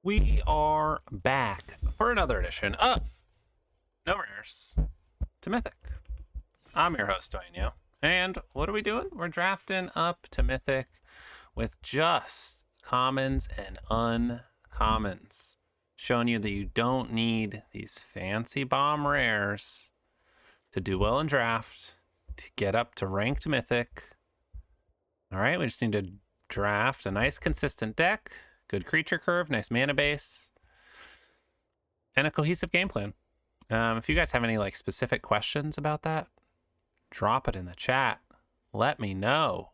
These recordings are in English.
We are back for another edition of No Rares to Mythic. I'm your host, Dwayne, and what are we doing? We're drafting up to Mythic with just commons and uncommons, showing you that you don't need these fancy bomb rares to do well in draft, to get up to ranked Mythic. All right, we just need to draft a nice consistent deck, good creature curve, nice mana base, and a cohesive game plan. If you guys have any specific questions about that, drop it in the chat. Let me know.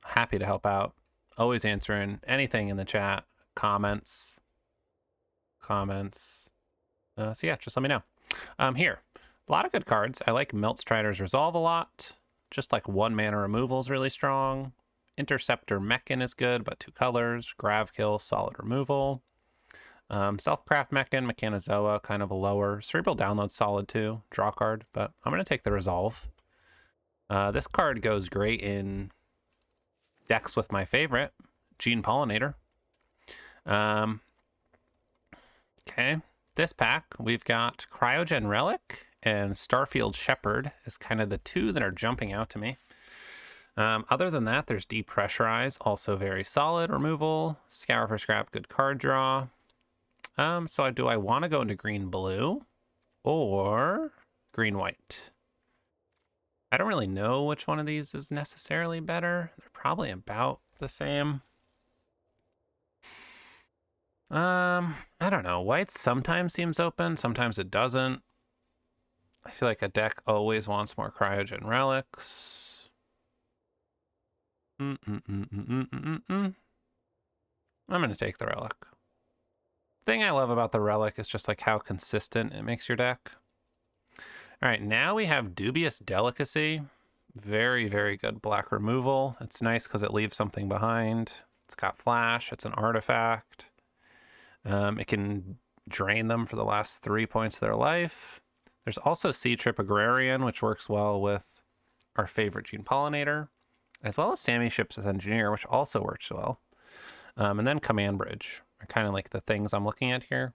Happy to help out. Always answering anything in the chat. Comments. So yeah, just let me know. Here, a lot of good cards. I like Meltstrider's Resolve a lot. Just like 1 mana removal is really strong. Interceptor Mechan is good, but 2 colors. Gravkill, solid removal. Selfcraft Mechan, Mechanizoa, kind of a lower. Cerebral Download, solid too. Draw card, but I'm going to take the Resolve. This card goes great in decks with my favorite, Gene Pollinator. Okay, this pack, we've got Cryogen Relic and Starfield Shepherd is kind of the two that are jumping out to me. Other than that, there's Depressurize, also very solid removal. Scour for Scrap, good card draw. So do I want to go into green-blue or green-white? I don't really know which one of these is necessarily better. They're probably about the same. I don't know. White sometimes seems open, sometimes it doesn't. I feel like a deck always wants more Cryogen Relics. I'm going to take the Relic. Thing I love about the Relic is just like how consistent it makes your deck. All right, now we have Dubious Delicacy. Very, very good black removal. It's nice because it leaves something behind. It's got flash. It's an artifact. It can drain them for the last 3 points of their life. There's also Sea Trip Agrarian, which works well with our favorite Gene Pollinator, as well as Sammy Ship's Engineer, which also works well. And then Command Bridge are kind of like the things I'm looking at here.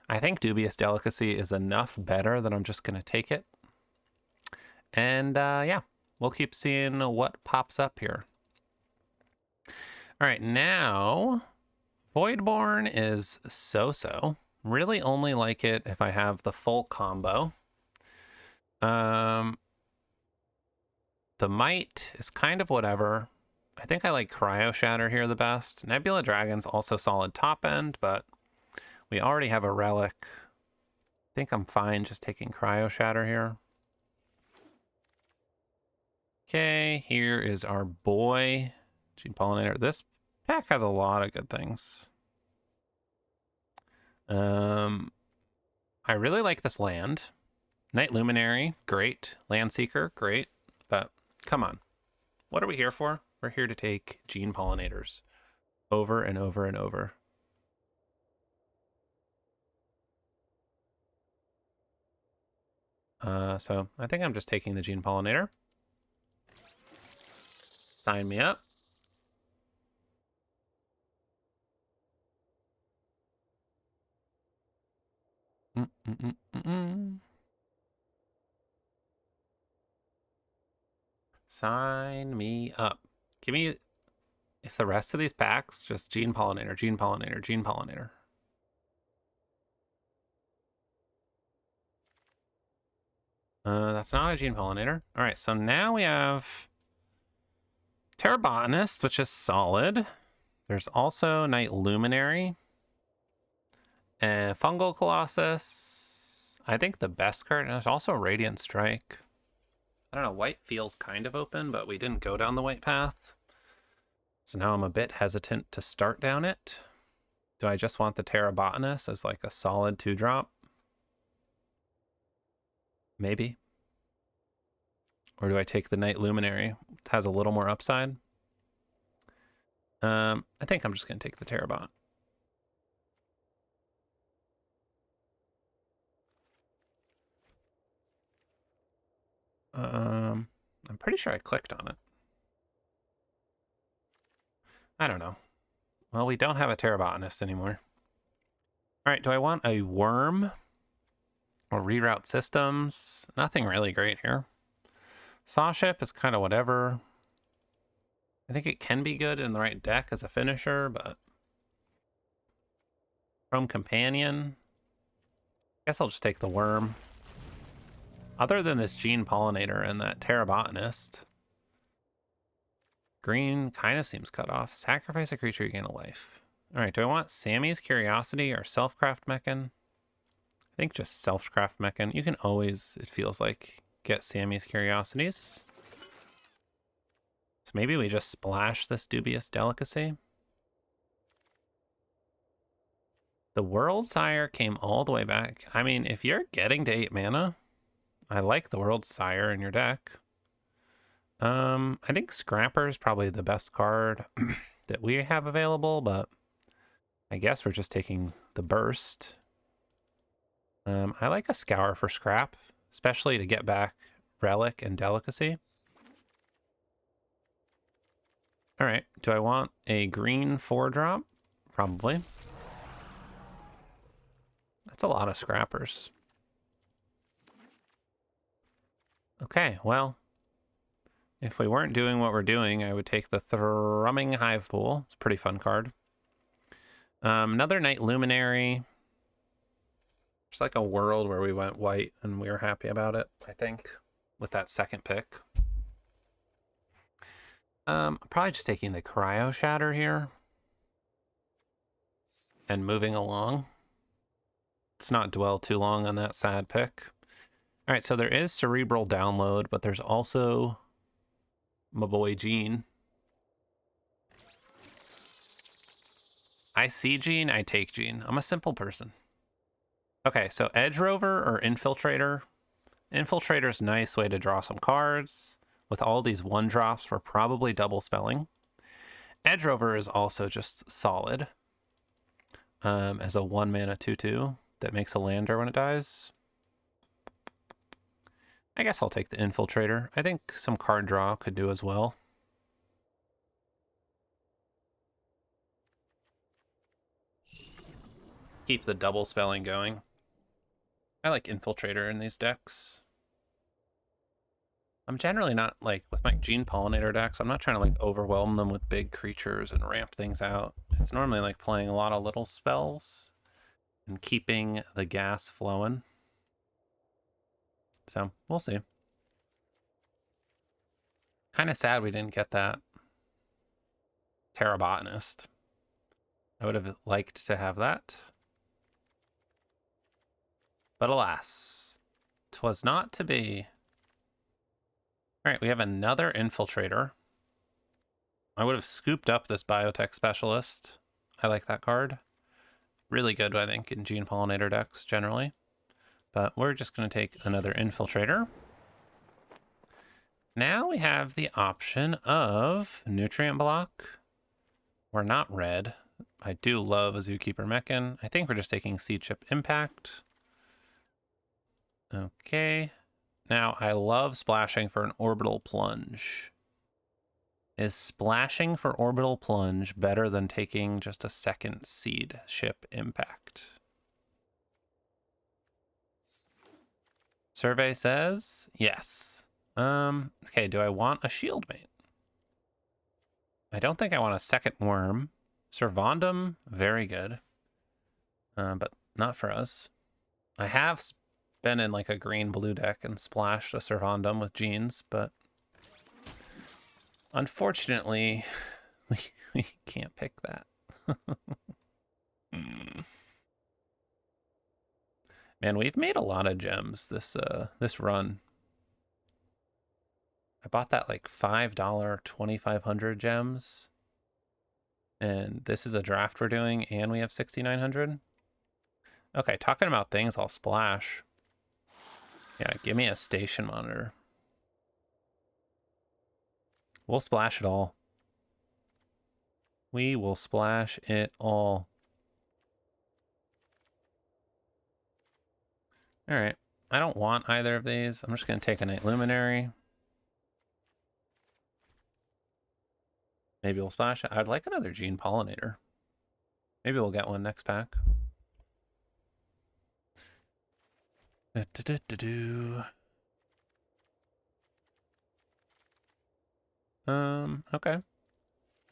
I think Dubious Delicacy is enough better that I'm just going to take it. And yeah, we'll keep seeing what pops up here. All right, now Voidborn is so-so. Really only like it if I have the full combo. The Might is kind of whatever. I think I like Cryo Shatter here the best. Nebula Dragon's also solid top end, but we already have a Relic. I think I'm fine just taking Cryo Shatter here. Okay, here is our boy, Gene Pollinator. This pack has a lot of good things. I really like this land. Night Luminary, great. Landseeker, great. But come on. What are we here for? We're here to take Gene Pollinators over and over and over. So I think I'm just taking the Gene Pollinator. Sign me up. Sign me up. Give me, if the rest of these packs, just Gene Pollinator, Gene Pollinator, Gene Pollinator. That's not a Gene Pollinator. All right, so now we have Terra Botanist, which is solid. There's also Night Luminary. And Fungal Colossus. I think the best card, and there's also Radiant Strike. I don't know, white feels kind of open, but we didn't go down the white path. So now I'm a bit hesitant to start down it. Do I just want the Terra Botanist as like a solid 2-drop? Maybe. Or do I take the Night Luminary? It has a little more upside. I think I'm just going to take the Terra Bot. I'm pretty sure I clicked on it. I don't know. Well, we don't have a Terra Botanist anymore. All right, do I want a worm or reroute systems? Nothing really great here. Sawship is kind of whatever. I think it can be good in the right deck as a finisher, but Chrome Companion. I guess I'll just take the worm. Other than this Gene Pollinator and that Terrabotanist, green kind of seems cut off. Sacrifice a creature, you gain a life. All right, do I want Sammy's Curiosity or Selfcraft Mechan? I think just Selfcraft Mechan. You can always, it feels like, get Sammy's Curiosities. So maybe we just splash this Dubious Delicacy. The World Sire came all the way back. I mean, if you're getting to 8 mana, I like the World Sire in your deck. I think Scrapper is probably the best card that we have available, but I guess we're just taking the Burst. I like a Scour for Scrap, especially to get back Relic and Delicacy. All right, do I want a green 4-drop? Probably. That's a lot of Scrappers. Okay, well, if we weren't doing what we're doing, I would take the Thrumming Hive Pool. It's a pretty fun card. Another Night Luminary. Just like a world where we went white and we were happy about it, I think, with that second pick. Probably just taking the Cryo Shatter here and moving along. Let's not dwell too long on that sad pick. All right, so there is Cerebral Download, but there's also my boy Gene. I see Gene, I take Gene. I'm a simple person. Okay, so Edge Rover or Infiltrator. Infiltrator's a nice way to draw some cards. With all these 1-drops, we're probably double spelling. Edge Rover is also just solid. As a 1-mana 2/2 that makes a lander when it dies. I guess I'll take the Infiltrator. I think some card draw could do as well. Keep the double spelling going. I like Infiltrator in these decks. I'm generally not, like, with my Gene Pollinator decks, I'm not trying to, like, overwhelm them with big creatures and ramp things out. It's normally, like, playing a lot of little spells and keeping the gas flowing. So, we'll see. Kind of sad we didn't get that Terrabotanist. I would have liked to have that. But alas, 'twas not to be. All right, we have another Infiltrator. I would have scooped up this Biotech Specialist. I like that card. Really good, I think, in Gene Pollinator decks generally. But we're just going to take another Infiltrator. Now we have the option of Nutrient Block. We're not red. I do love a Zookeeper Mechan. I think we're just taking Seed Chip Impact. Okay. Now, I love splashing for an Orbital Plunge. Is splashing for Orbital Plunge better than taking just a second Seed Ship Impact? Survey says yes. Okay, do I want a Shieldmate? I don't think I want a second Worm. Servandum, very good. But not for us. I have been in like a green-blue deck and splashed a Servandum with Genes, but unfortunately, we can't pick that. Man, we've made a lot of gems this run. I bought that like $5 2,500 gems. And this is a draft we're doing, and we have 6,900. Okay, talking about things I'll splash. Yeah, give me a station monitor. We'll splash it all. We will splash it all. All right. I don't want either of these. I'm just going to take a Night Luminary. Maybe we'll splash it. I'd like another Gene Pollinator. Maybe we'll get one next pack. Du-du-du-du-du. Okay.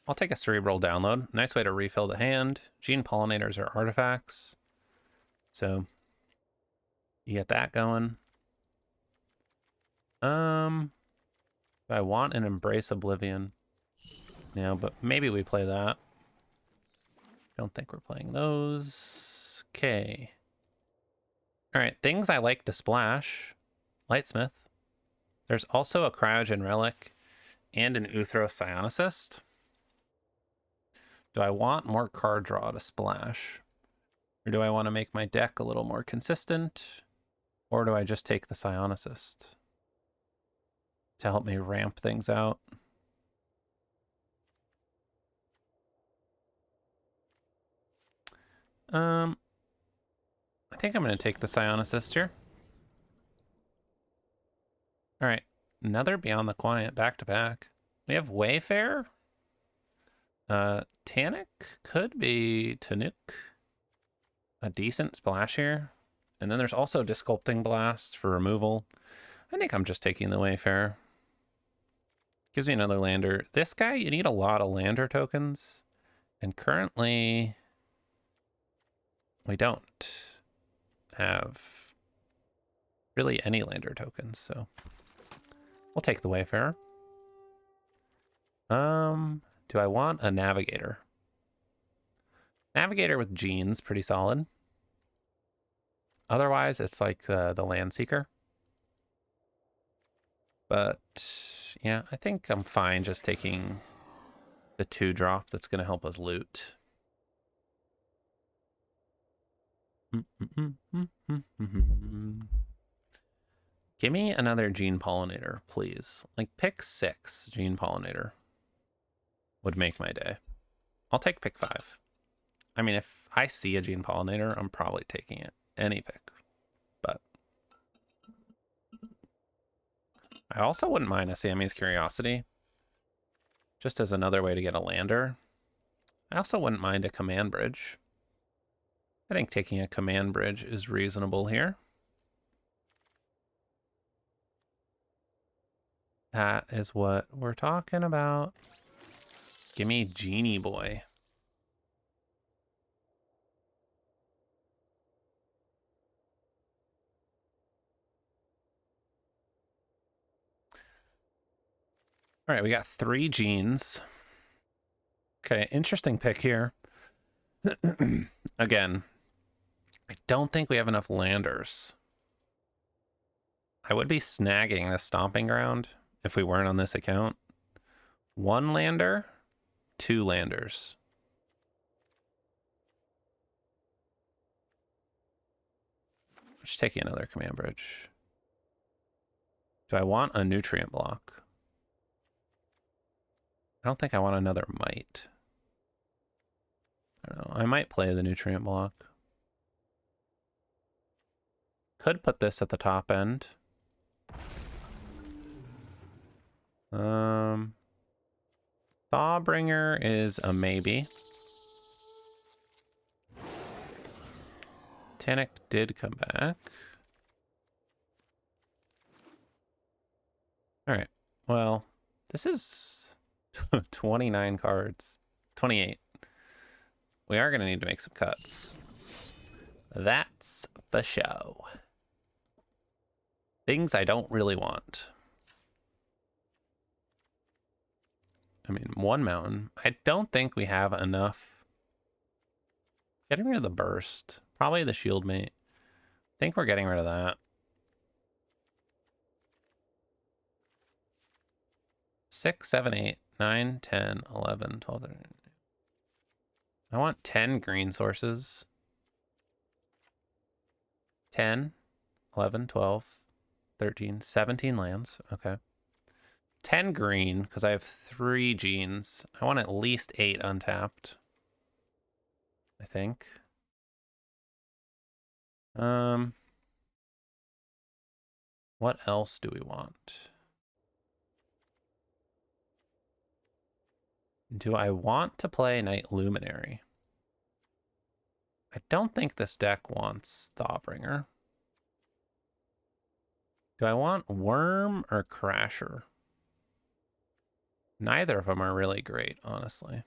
I'll take a cerebral download. Nice way to refill the hand. Gene pollinators are artifacts. So you get that going. I want an Embrace Oblivion. No, but maybe we play that. Don't think we're playing those. Okay. All right, things I like to splash. Lightsmith. There's also a Cryogen Relic and an Uthros Psionicist. Do I want more card draw to splash? Or do I want to make my deck a little more consistent? Or do I just take the Psionicist to help me ramp things out? I think I'm going to take the Psionicist here. All right, another Beyond the Quiet, back to back. We have Wayfarer. Tanic could be Tanuk. A decent splash here. And then there's also Disculpting Blast for removal. I think I'm just taking the Wayfarer. Gives me another lander. This guy, you need a lot of lander tokens. And currently, we don't have really any lander tokens, so we'll take the Wayfarer. Do I want a Navigator? Navigator with Genes, pretty solid. Otherwise, it's like the Land Seeker. But yeah, I think I'm fine just taking the 2-drop that's going to help us loot. Give me another Gene Pollinator, please. Like, pick 6 Gene Pollinator would make my day. I'll take pick 5. I mean, if I see a Gene Pollinator, I'm probably taking it. Any pick. But I also wouldn't mind a Sammy's Curiosity. Just as another way to get a lander. I also wouldn't mind a Command Bridge. I think taking a Command Bridge is reasonable here. That is what we're talking about. Give me Genie Boy. All right, we got 3 genes. Okay, interesting pick here. Again, I don't think we have enough landers. I would be snagging this Stomping Ground if we weren't on this account. 1 lander, 2 landers. Just taking another Command Bridge. Do I want a Nutrient Block? I don't think I want another Might. I don't know. I might play the Nutrient Block. Could put this at the top end. Thawbringer is a maybe. Tanic did come back. All right. Well, this is 29 cards. 28. We are going to need to make some cuts. That's for show. Things I don't really want. I mean, 1 mountain. I don't think we have enough. Getting rid of the burst. Probably the shield mate. I think we're getting rid of that. 6, 7, 8, 9, 10, 11, 12, 13. I want 10 green sources. 10, 11, 12, 13, 17 lands. Okay. 10 green, because I have 3 genes. I want at least 8 untapped. I think. What else do we want? Do I want to play Night Luminary? I don't think this deck wants Thawbringer. Do I want Worm or Crasher? Neither of them are really great, honestly.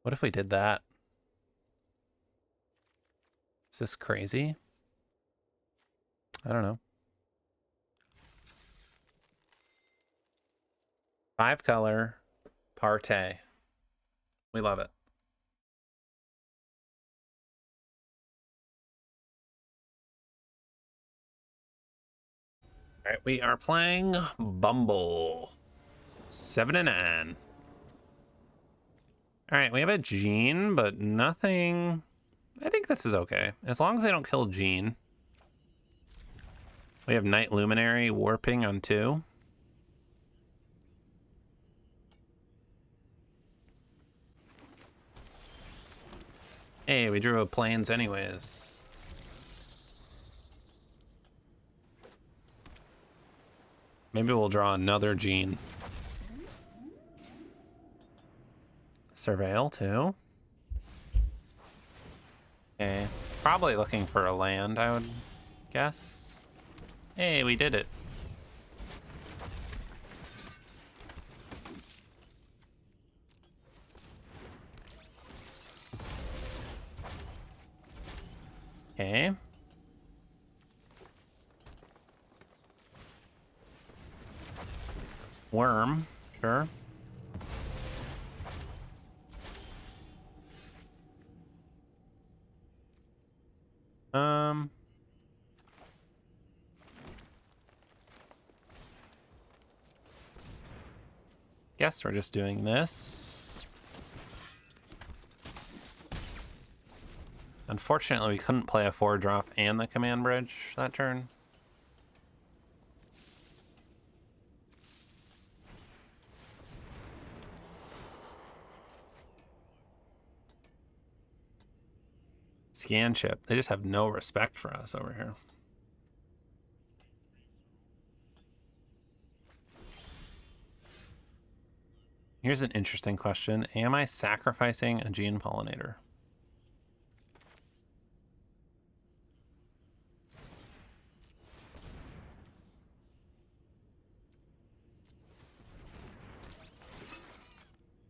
What if we did that? Is this crazy? I don't know. 5-color Partay. We love it. All right, we are playing Bumble. 7 and 9. All right, we have a Gene, but nothing. I think this is okay. As long as they don't kill Gene. We have Night Luminary warping on 2. Hey, we drew a plains anyways. Maybe we'll draw another Gene. Surveil too. Okay, probably looking for a land, I would guess. Hey, we did it. Okay. Worm, sure. Guess we're just doing this. Unfortunately, we couldn't play a 4-drop and the command bridge that turn. Scan ship. They just have no respect for us over here. Here's an interesting question. Am I sacrificing a Gene Pollinator?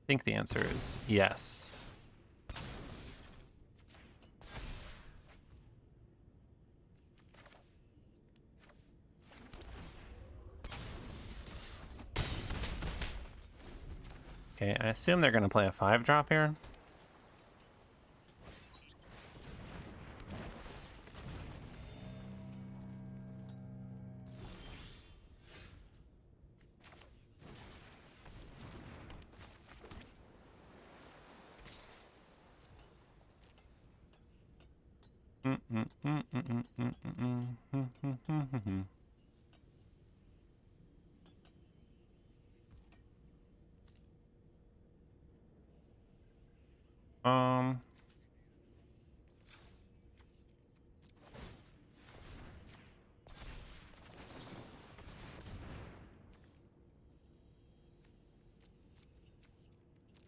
I think the answer is yes. Okay, I assume they're going to play a 5-drop here.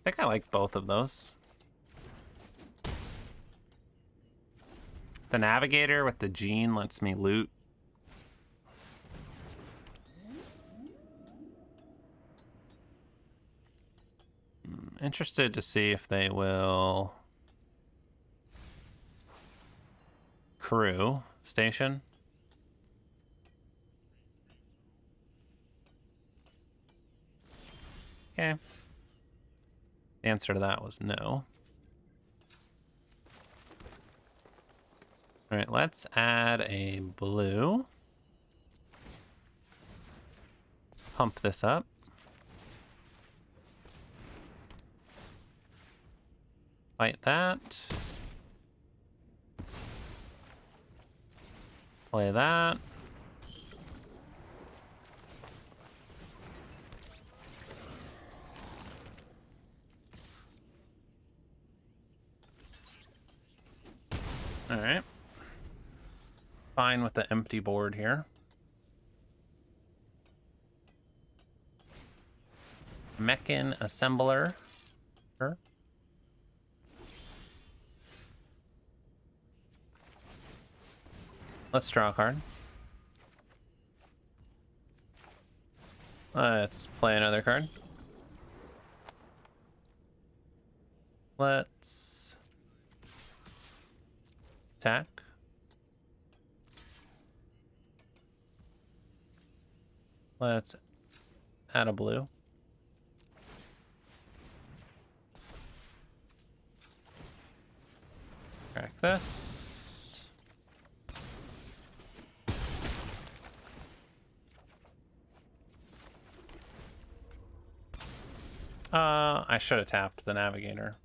I think I like both of those. The Navigator with the Gene lets me loot. Interested to see if they will crew station. Okay. The answer to that was no. All right, let's add a blue. Pump this up. Fight that. Play that. All right. Fine with the empty board here. Mechan Assembler. Sure. Let's draw a card. Let's play another card. Let's attack. Let's add a blue. Crack this. I should have tapped the navigator.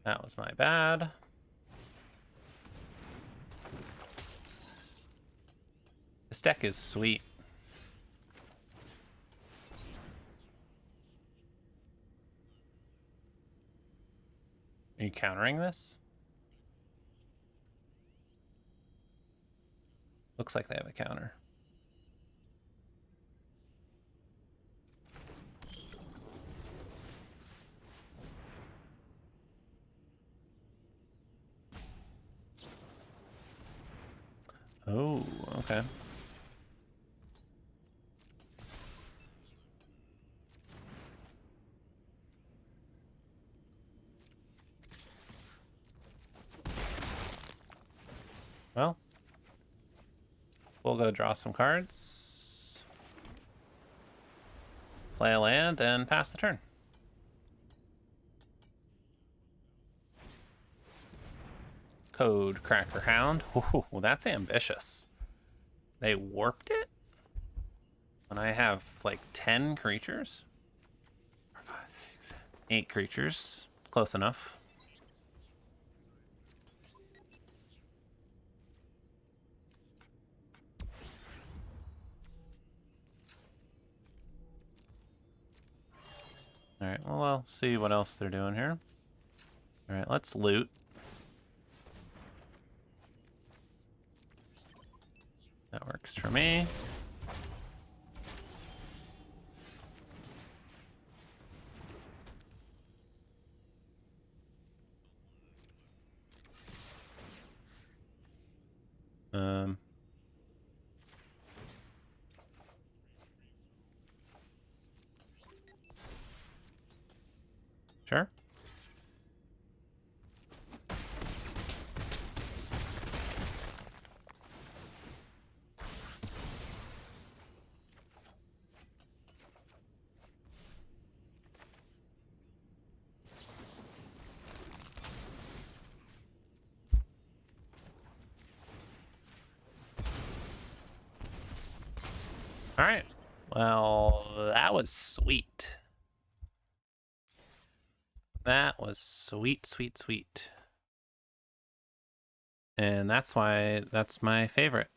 That was my bad. This deck is sweet. Are you countering this? Looks like they have a counter. Oh, okay. Well, we'll go draw some cards, play a land, and pass the turn. Code Cracker Hound. Ooh, that's ambitious. They warped it? When I have like 10 creatures? 4, 5, 6, 8 creatures. Close enough. Alright, well, I'll see what else they're doing here. Alright, let's loot. That works for me. Sure. All right. Well, that was sweet. That was sweet, sweet, sweet. And that's why that's my favorite.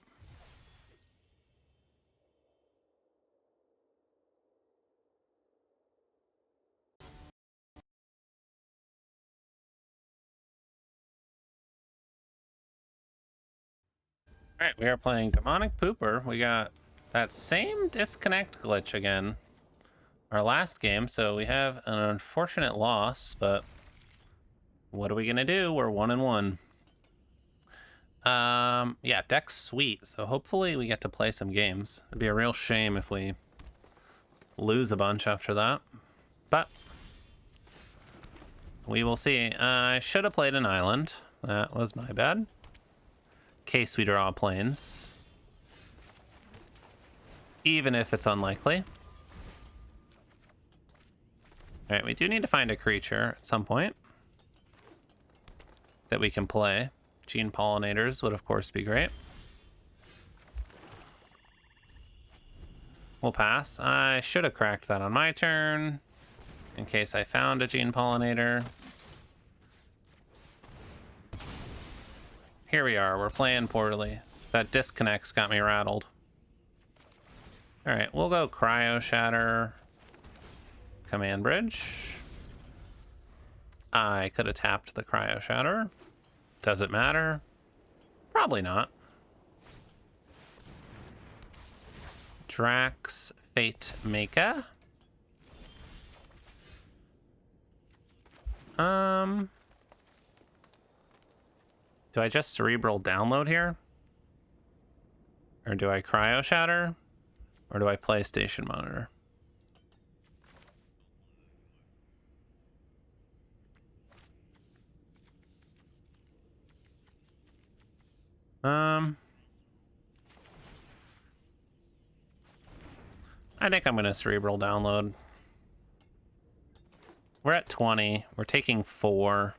All right, we are playing Demonic Pooper. We got that same disconnect glitch again. Our last game, so we have an unfortunate loss, but what are we gonna do? We're 1-1. Yeah, deck's sweet, so hopefully we get to play some games. It'd be a real shame if we lose a bunch after that, but we will see. I should have played an island. That was my bad. In case we draw planes, even if it's unlikely. All right, we do need to find a creature at some point that we can play. Gene Pollinators would, of course, be great. We'll pass. I should have cracked that on my turn, in case I found a Gene Pollinator. Here we are. We're playing poorly. That disconnect's got me rattled. All right, we'll go Cryo Shatter. Command Bridge. I could have tapped the Cryo Shatter. Does it matter? Probably not. Drax Fate Maker. Do I just Cerebral Download here? Or do I cryo shatter? Or do I play station monitor? I think I'm gonna cerebral download. We're at 20. We're taking 4.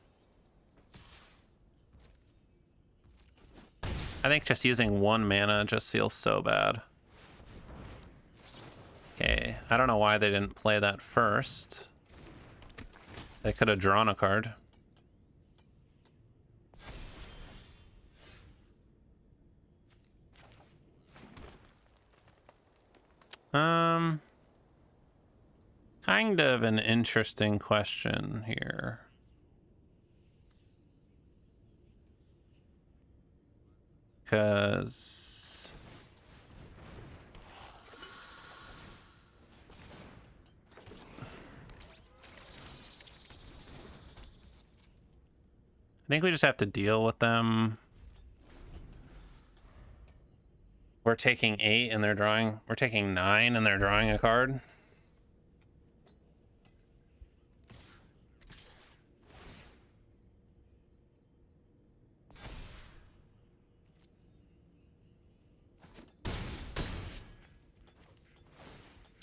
I think just using 1 mana just feels so bad. Okay, I don't know why they didn't play that first. They could have drawn a card. Kind of an interesting question here. Because I think we just have to deal with them. We're taking 8 and they're drawing. We're taking 9 and they're drawing a card.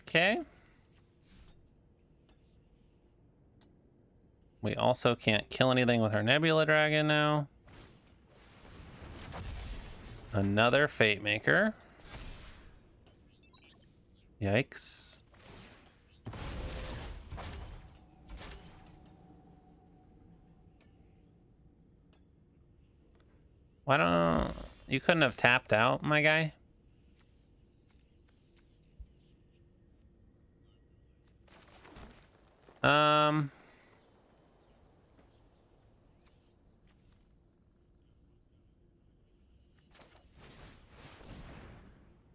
Okay. We also can't kill anything with our Nebula Dragon now. Another Fate Maker. Yikes. Why don't... You couldn't have tapped out, my guy?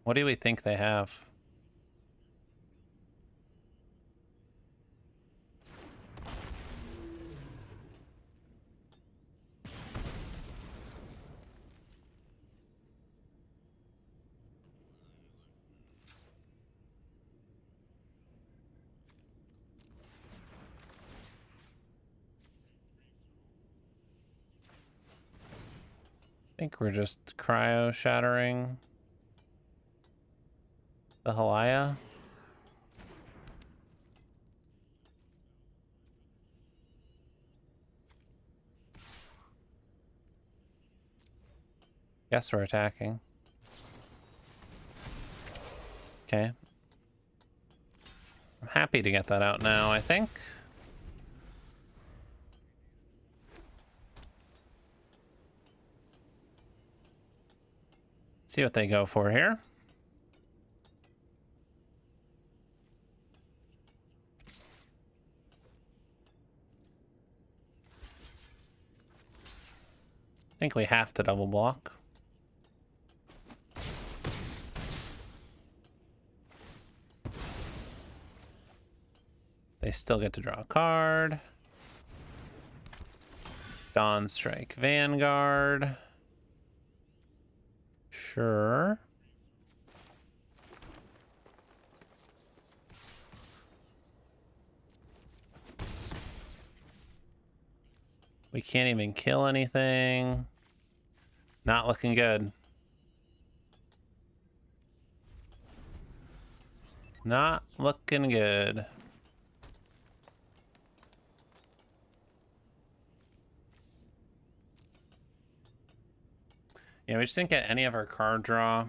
What do we think they have? I think we're just cryo shattering the Halaya. Guess we're attacking. Okay. I'm happy to get that out now, I think. See what they go for here. I think we have to double block. They still get to draw a card. Dawn Strike Vanguard. Sure. We can't even kill anything. Not looking good. Not looking good. Yeah, we just didn't get any of our card draw.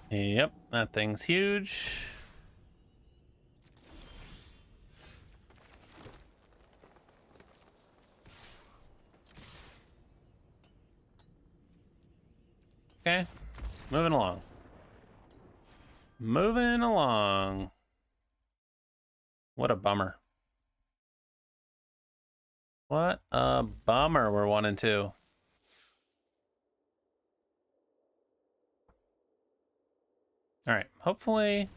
Yep, that thing's huge. Okay, moving along. Moving along. What a bummer. What a bummer. We're 1 and 2. All right, hopefully.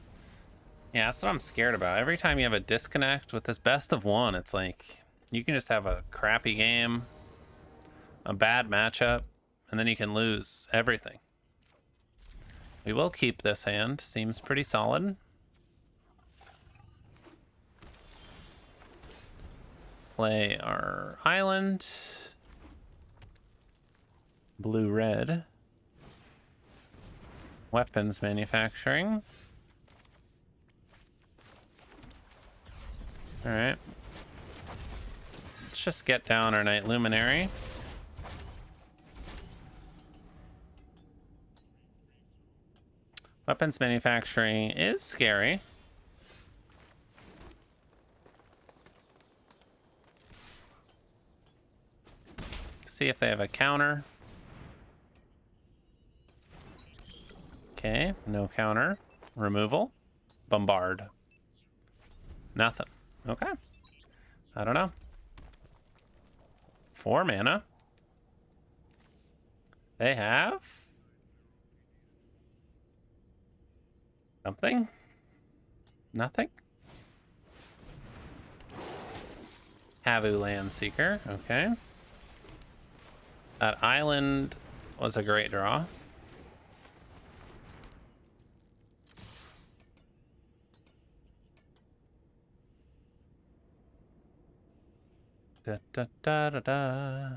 Yeah, that's what I'm scared about. Every time you have a disconnect with this best of 1, it's like you can just have a crappy game, a bad matchup, and then you can lose everything. We will keep this hand. Seems pretty solid. Play our island. Blue-red. Weapons manufacturing. All right. Let's just get down our Night Luminary. Weapons manufacturing is scary. See if they have a counter. Okay, no counter. Removal. Bombard. Nothing. Okay. I don't know. 4 mana. They have something? Nothing? Havu Landseeker. Okay. That island was a great draw. Da da da da da.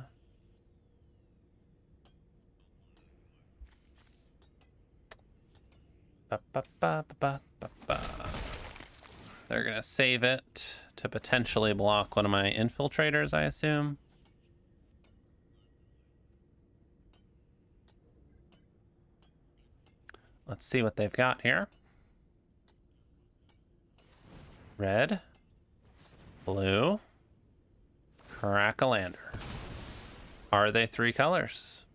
Ba, ba, ba, ba, ba, ba. They're gonna save it to potentially block one of my infiltrators, I assume. Let's see what they've got here. Red, blue, Crack-a-lander. Are they 3 colors?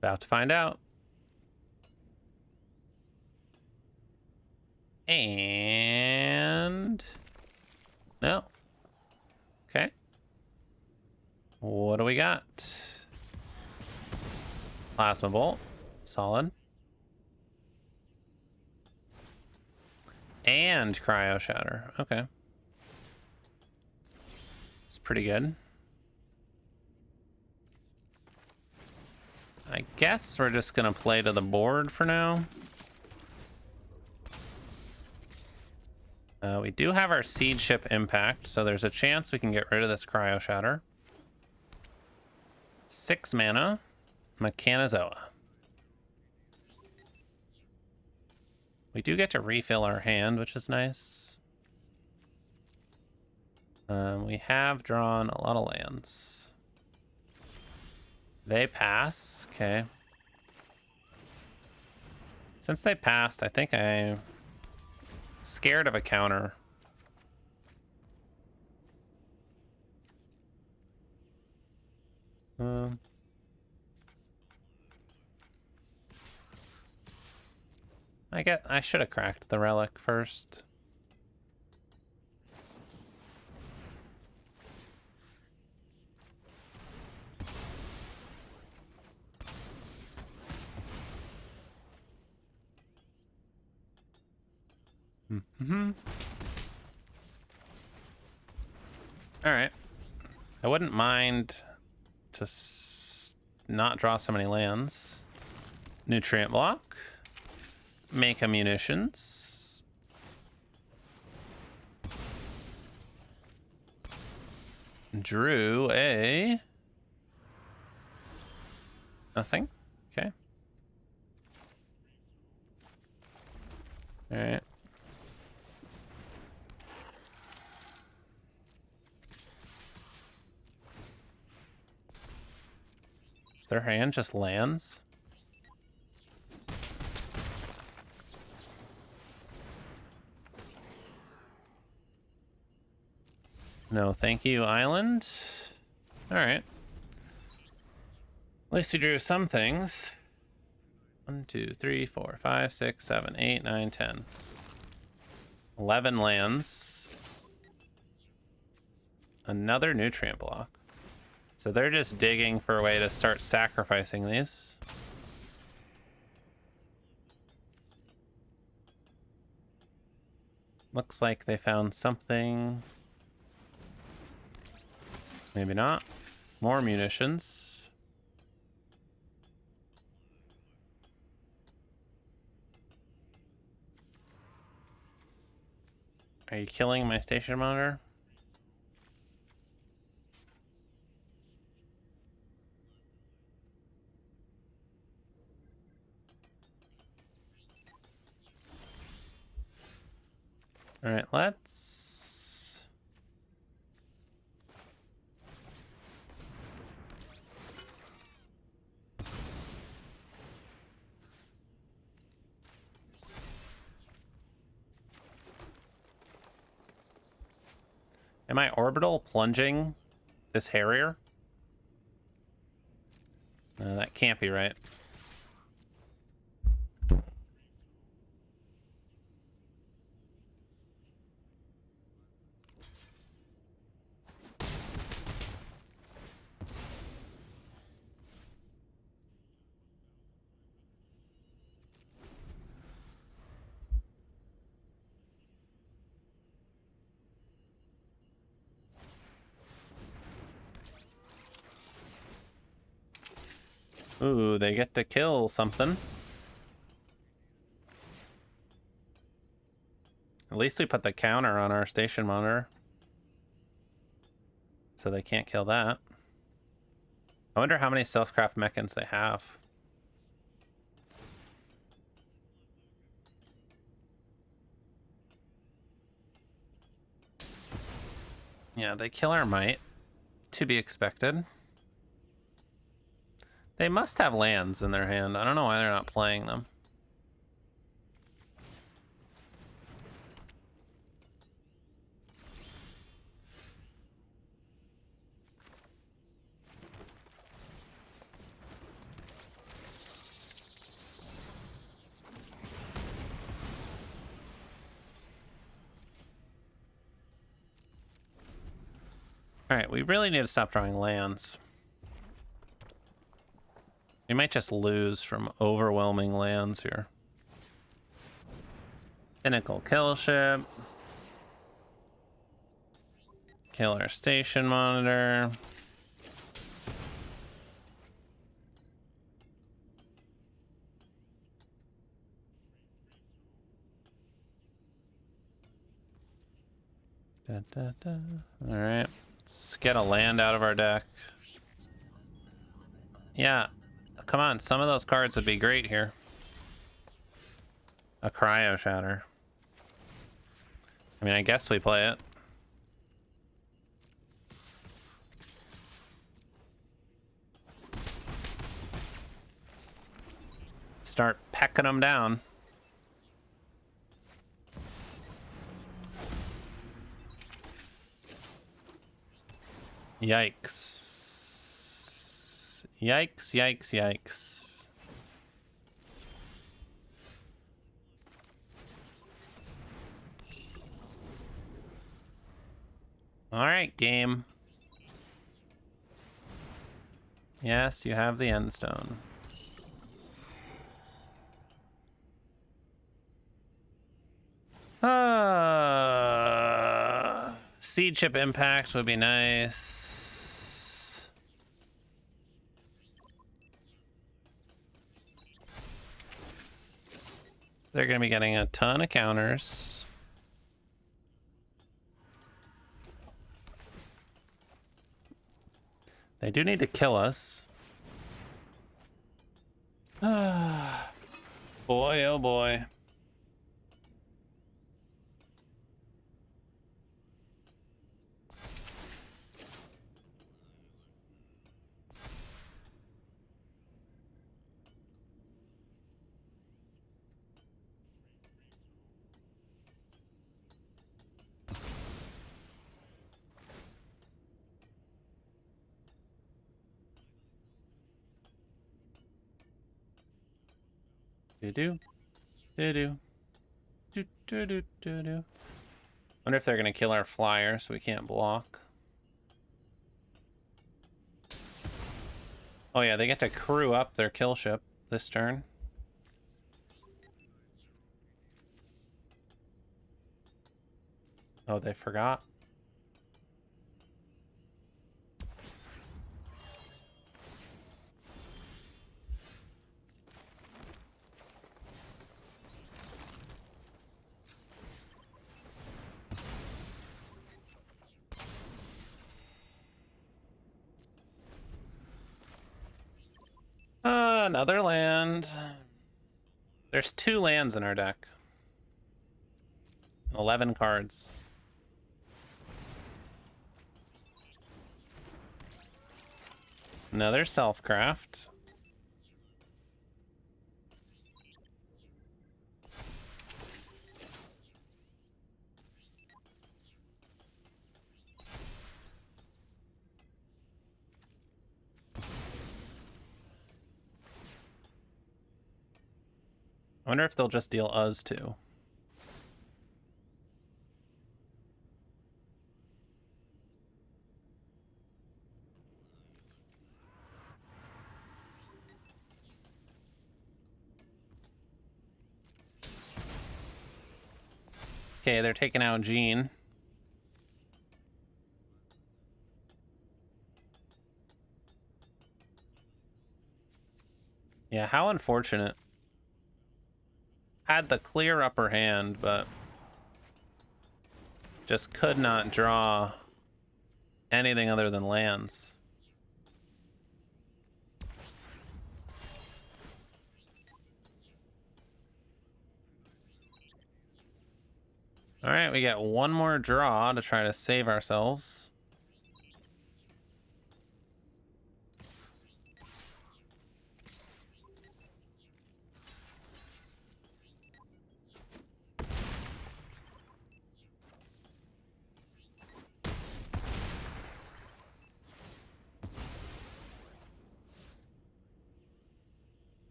About to find out. And no. Okay. What do we got? Plasma Bolt. Solid. And Cryo Shatter. Okay. It's pretty good. I guess we're just gonna play to the board for now. We do have our Seed Ship Impact, so there's a chance we can get rid of this Cryo Shatter. 6 mana. Mechanizoa. We do get to refill our hand, which is nice. We have drawn a lot of lands. They pass. Okay. Since they passed, I think I'm scared of a counter. I should have cracked the relic first. All right. I wouldn't mind to not draw so many lands. Nutrient block. Make a munitions. Drew a... Nothing. Okay. All right. Is their hand just lands? No, thank you, island. All right. At least we drew some things. 1, 2, 3, 4, 5, 6, 7, 8, 9, 10. 11 lands. Another nutrient block. So they're just digging for a way to start sacrificing these. Looks like they found something. Maybe not. More munitions. Are you killing my station monitor? All right, let's... Am I orbital plunging this Harrier? That can't be right. Ooh, they get to kill something. At least we put the counter on our station monitor, so they can't kill that. I wonder how many self-craft mechans they have. Yeah, they kill our might. To be expected. They must have lands in their hand. I don't know why they're not playing them. All right, we really need to stop drawing lands. We might just lose from overwhelming lands here. Pinnacle kill ship. Kill our station monitor. Da, da, da. All right, let's get a land out of our deck. Yeah, come on, some of those cards would be great here. A Cryo Shatter. I mean, I guess we play it. Start pecking them down. Yikes. Yikes, yikes, yikes. All right, game. Yes, you have the end stone. Seed chip impact would be nice. They're going to be getting a ton of counters. They do need to kill us. Boy, oh boy. Do-do. Do-do. Do-do-do-do-do. Wonder if they're gonna kill our flyer so we can't block. Oh yeah, they get to crew up their kill ship this turn. Oh, they forgot. Another land. There's 2 lands in our deck. 11 cards. Another self-craft. I wonder if they'll just deal us too. Okay, they're taking out Gene. Yeah, how unfortunate. Had the clear upper hand, but just could not draw anything other than lands. All right, we get one more draw to try to save ourselves.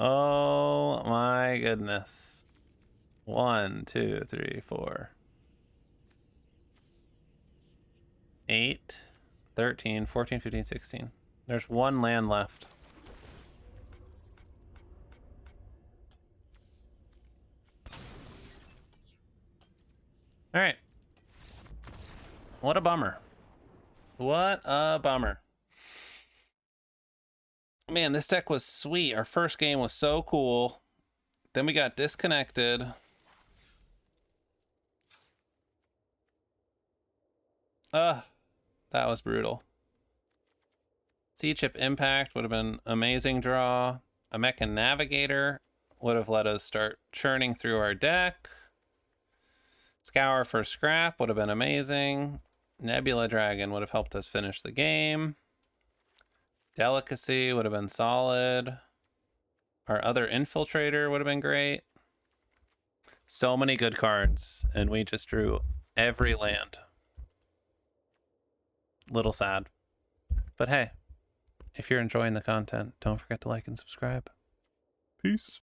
Oh my goodness. 1, 2, 3, 4, 8, 13, 14, 15, 16. There's 1 land left. All right. What a bummer. What a bummer. Man, this deck was sweet. Our first game was so cool. Then we got disconnected. That was brutal. Sea Chip Impact would have been amazing draw. A Mecha Navigator would have let us start churning through our deck. Scour for Scrap would have been amazing. Nebula Dragon would have helped us finish the game. Delicacy would have been solid. Our other Infiltrator would have been great. So many good cards, and we just drew every land. Little sad. But hey, if you're enjoying the content, don't forget to like and subscribe. Peace.